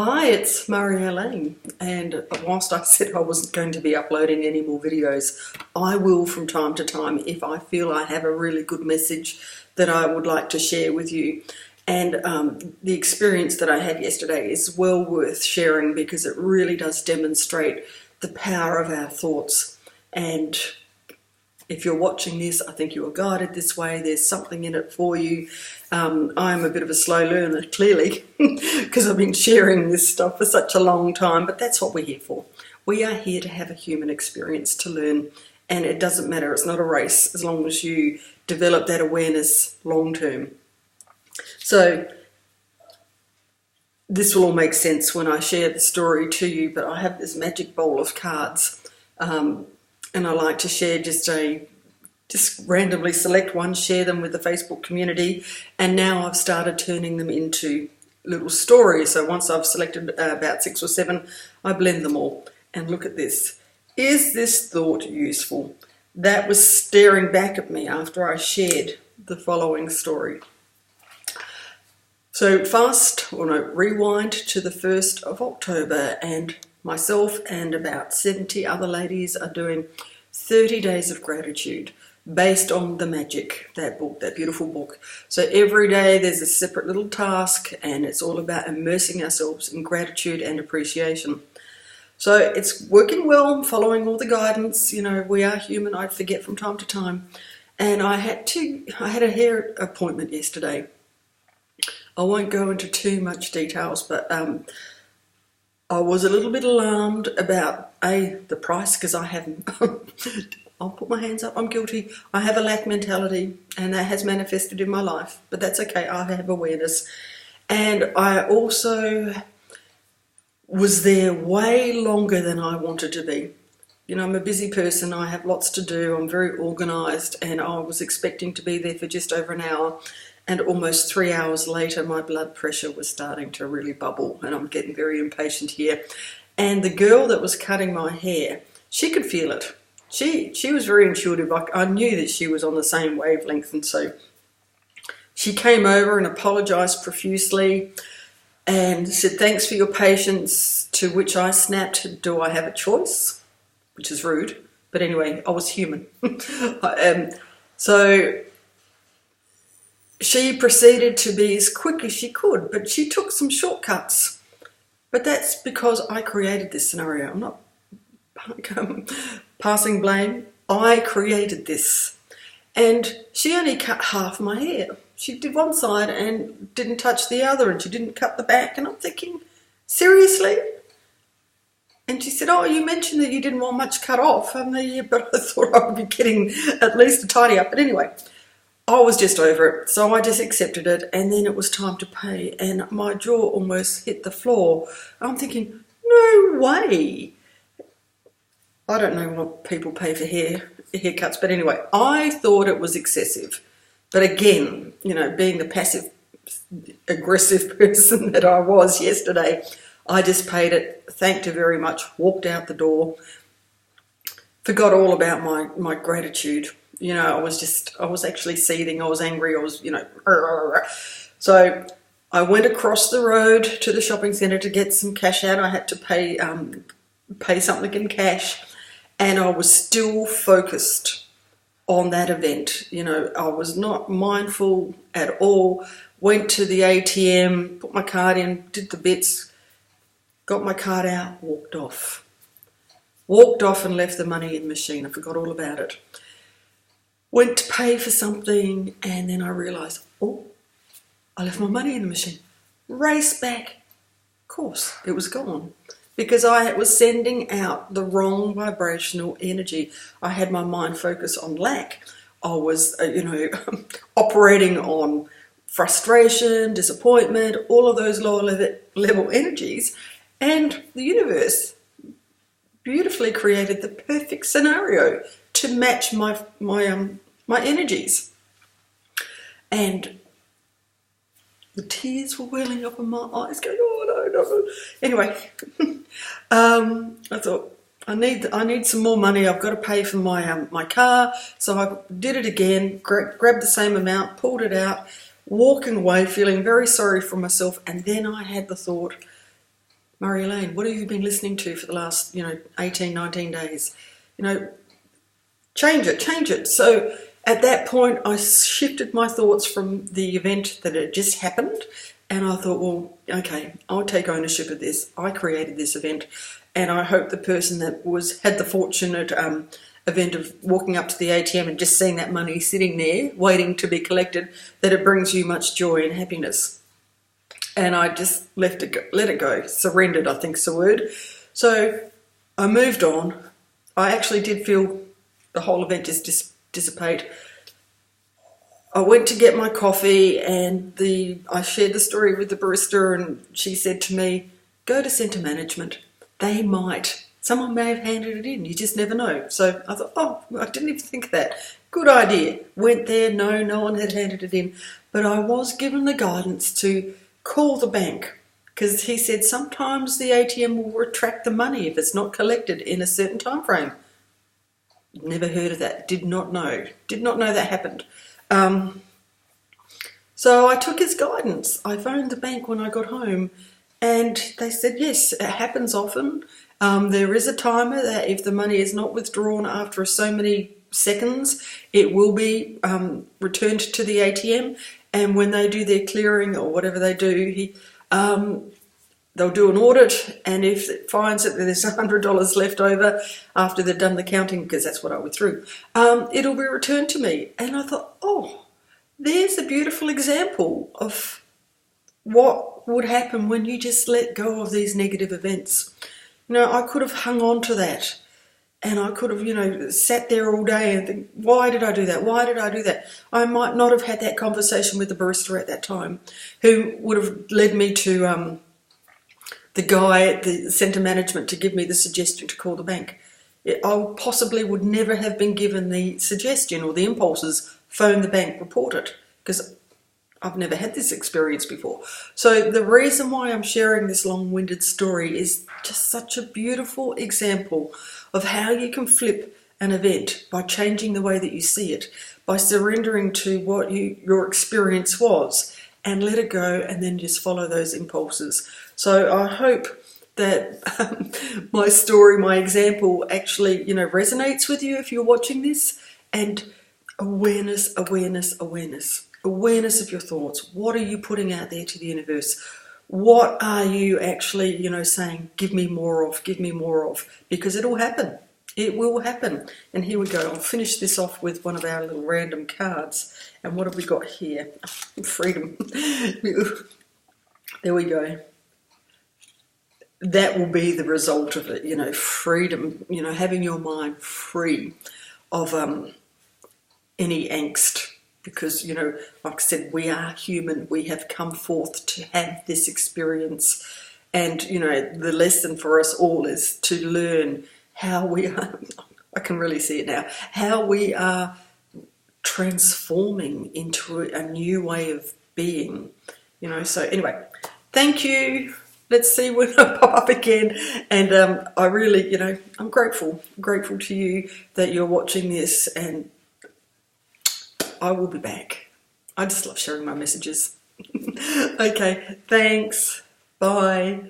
Hi, it's Marjolyn, and whilst I said I wasn't going to be uploading any more videos, I will from time to time if I feel I have a really good message that I would like to share with you. And the experience that I had yesterday is well worth sharing because it really does demonstrate the power of our thoughts. And if you're watching this, I think you are guided this way. There's something in it for you. I'm a bit of a slow learner, clearly, because I've been sharing this stuff for such a long time, but that's what we're here for. We are here to have a human experience, to learn, and it doesn't matter. It's not a race as long as you develop that awareness long term. So this will all make sense when I share the story to you, but I have this magic bowl of cards, and I like to share just randomly select one, share them with the Facebook community, and now I've started turning them into little stories. So once I've selected about 6 or 7, I blend them all. And look at this. Is this thought useful? That was staring back at me after I shared the following story. So rewind to the 1st of October, and myself and about 70 other ladies are doing 30 days of gratitude based on The Magic, that book, that beautiful book. So every day there's a separate little task, and it's all about immersing ourselves in gratitude and appreciation. So it's working well, following all the guidance. You know, we are human, I forget from time to time. And I had a hair appointment yesterday. I won't go into too much details, but I was a little bit alarmed about the price, because I haven't. I'll put my hands up, I'm guilty. I have a lack mentality, and that has manifested in my life, but that's okay, I have awareness. And I also was there way longer than I wanted to be. You know, I'm a busy person, I have lots to do, I'm very organised, and I was expecting to be there for just over an hour. And almost 3 hours later, my blood pressure was starting to really bubble, and I'm getting very impatient here. And the girl that was cutting my hair, she could feel it. She was very intuitive. I knew that she was on the same wavelength, and so she came over and apologised profusely and said, "Thanks for your patience," to which I snapped, "Do I have a choice?" Which is rude, but anyway, I was human. So she proceeded to be as quick as she could, but she took some shortcuts. But that's because I created this scenario. I'm not passing blame. I created this. And she only cut half my hair. She did one side and didn't touch the other, and she didn't cut the back. And I'm thinking, seriously? And she said, "Oh, you mentioned that you didn't want much cut off." I'm like, "Yeah, but I thought I would be getting at least a tidy up." But anyway, I was just over it, so I just accepted it, and then it was time to pay, and my jaw almost hit the floor. I'm thinking, no way. I don't know what people pay for haircuts, but anyway, I thought it was excessive. But again, you know, being the passive-aggressive person that I was yesterday, I just paid it, thanked her very much, walked out the door, forgot all about my gratitude. You know, I was actually seething, I was angry, I was, So I went across the road to the shopping centre to get some cash out. I had to pay something in cash, and I was still focused on that event. You know, I was not mindful at all. Went to the ATM, put my card in, did the bits, got my card out, walked off. Walked off and left the money in the machine. I forgot all about it. Went to pay for something, and then I realised, oh, I left my money in the machine. Race back. Of course, it was gone, because I was sending out the wrong vibrational energy. I had my mind focused on lack. I was, operating on frustration, disappointment, all of those lower level energies, and the universe beautifully created the perfect scenario to match my energies. And the tears were welling up in my eyes, going, "Oh no." Anyway, I thought, I need some more money. I've got to pay for my car. So I did it again, grabbed the same amount, pulled it out, walking away, feeling very sorry for myself. And then I had the thought, Marjolyn, what have you been listening to for the last, 18, 19 days? Change it. So at that point, I shifted my thoughts from the event that had just happened, and I thought, well, okay, I'll take ownership of this. I created this event, and I hope the person that had the fortunate event of walking up to the ATM and just seeing that money sitting there waiting to be collected, that it brings you much joy and happiness. And I just let it go, surrendered, I think is the word. So I moved on. I actually did feel the whole event just dissipate. I went to get my coffee, and I shared the story with the barista, and she said to me, go to centre management. Someone may have handed it in, you just never know. So I thought, oh, I didn't even think of that. Good idea. Went there, no one had handed it in. But I was given the guidance to call the bank, because he said sometimes the ATM will retract the money if it's not collected in a certain time frame. Never heard of that. Did not know that happened. So I took his guidance. I phoned the bank when I got home, and they said, yes, it happens often. There is a timer that if the money is not withdrawn after so many seconds, it will be returned to the ATM. And when they do their clearing or whatever they do, they'll do an audit, and if it finds that there's $100 left over after they've done the counting, because that's what I went through, it'll be returned to me. And I thought, oh, there's a beautiful example of what would happen when you just let go of these negative events. I could have hung on to that, and I could have, sat there all day and think, why did I do that? Why did I do that? I might not have had that conversation with the barista at that time, who would have led me to the guy at the centre management to give me the suggestion to call the bank. I possibly would never have been given the suggestion or the impulses, phone the bank, report it, because I've never had this experience before. So the reason why I'm sharing this long-winded story is just such a beautiful example of how you can flip an event by changing the way that you see it, by surrendering to what your experience was, and let it go, and then just follow those impulses. So I hope that my story, my example actually, resonates with you if you're watching this. And awareness of your thoughts. What are you putting out there to the universe? What are you actually, saying, give me more of, because it'll happen. It will happen. And here we go. I'll finish this off with one of our little random cards. And what have we got here? Freedom. There we go. That will be the result of it, freedom, having your mind free of any angst. Because, like I said, we are human. We have come forth to have this experience. And, the lesson for us all is to learn how we are, I can really see it now, how we are transforming into a new way of being. So anyway, thank you. Let's see when I pop up again. And I really, I'm grateful to you that you're watching this, and I will be back. I just love sharing my messages. Okay, thanks. Bye.